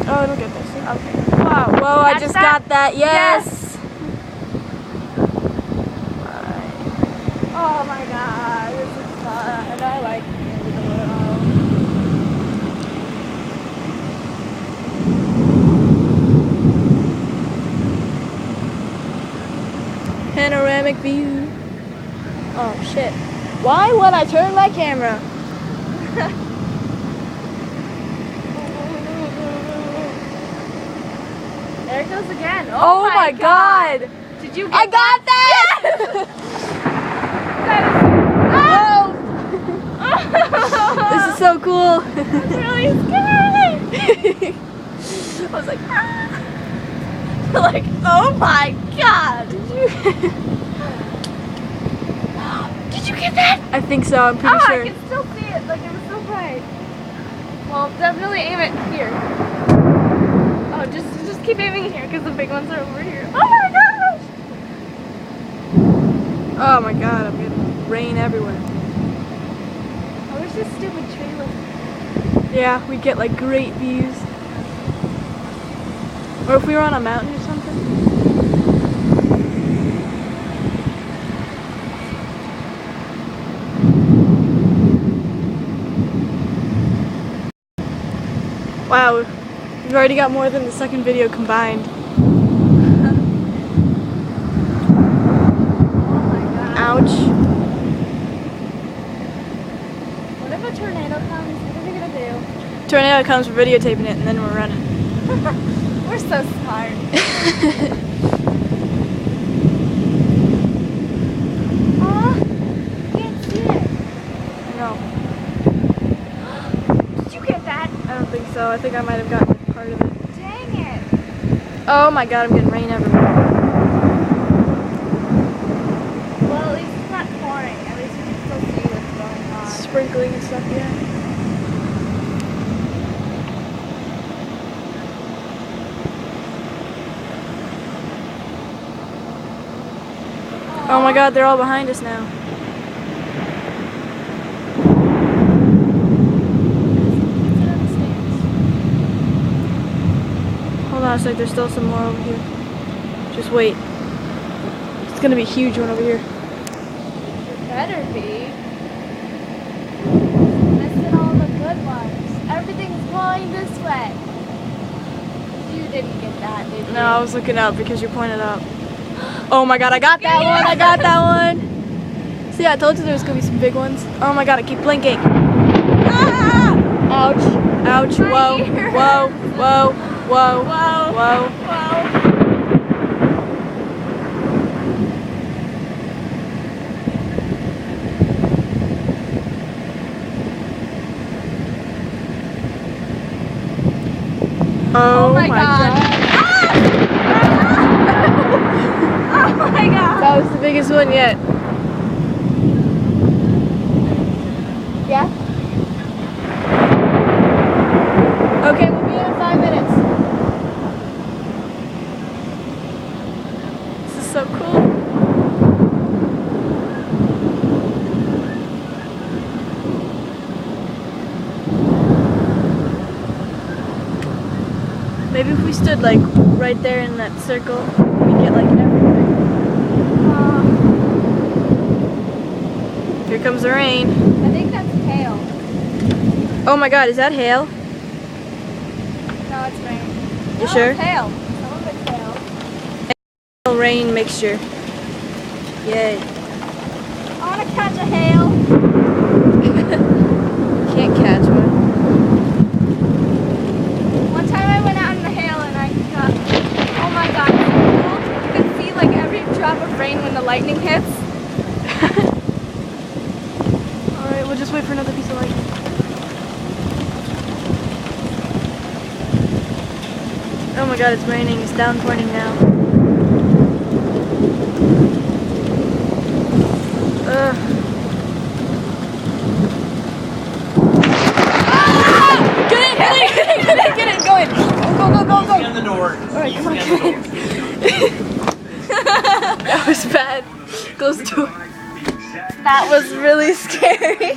Oh, it'll get this. Okay. Wow. Whoa, I just got that. Yes. Oh my god, this is fun. I like it. Panoramic view. Oh shit. Why would I turn my camera? There it goes again. Oh my god. Did you get I got that! Oh! This is so cool. It's really scary. I was like, ah. Like, oh my god. Did you get that? I think so, I'm pretty sure. I can still see it. Like, it was so bright. Well, definitely aim it here. Oh, just keep aiming here because the big ones are over here. Oh my gosh! Oh my god, I'm getting rain everywhere. I wish this stupid tree was... Yeah, we'd get like great views. Or if we were on a mountain or something. Wow, we've already got more than the second video combined. Oh my god. Ouch. What if a tornado comes? What are we gonna do? Tornado comes, we're videotaping it, and then we're running. We're so smart. Aw, can't see it. No, Did you get that? I don't think so. I think I might have gotten part of it. Dang it. Oh my god, I'm getting rain everywhere. Well, at least it's not pouring. At least we can still see what's going on. Sprinkling and stuff, yeah. Oh my god, they're all behind us now. Hold on a sec, there's still some more over here. Just wait. It's gonna be a huge one over here. It better be. Missing all the good ones. Everything's going this way. You didn't get that, did you? No, I was looking up because you pointed up. Oh my god, I got that one! I got that one! See, I told you there was gonna be some big ones. Oh my god, I keep blinking. Ah! Ouch. Ouch. My Whoa. ears. Whoa. Whoa. Whoa. Whoa. Whoa. Whoa. Oh my god. god. Oh my god. That was the biggest one yet. Yeah? Okay, we'll be in 5 minutes. This is so cool. Maybe if we stood like right there in that circle, we'd get like everything. Here comes the rain. I think that's hail. Oh my god, is that hail? No, it's rain. You sure? It's hail. Some of it's hail. Hail rain mixture. Yay. I want to catch a hail. Can't catch one. One time I went out in the hail and I got, oh my god, it's so cool. You can see like every drop of rain when the lightning hits. Alright, we'll just wait for another piece of lightning. Oh my god, it's raining. It's downpouring now. Ugh. Ah! Get it, go in. Go. Easy on the door. Alright, come on, Easy get on in. the door. That was bad. Close the door. That was really scary.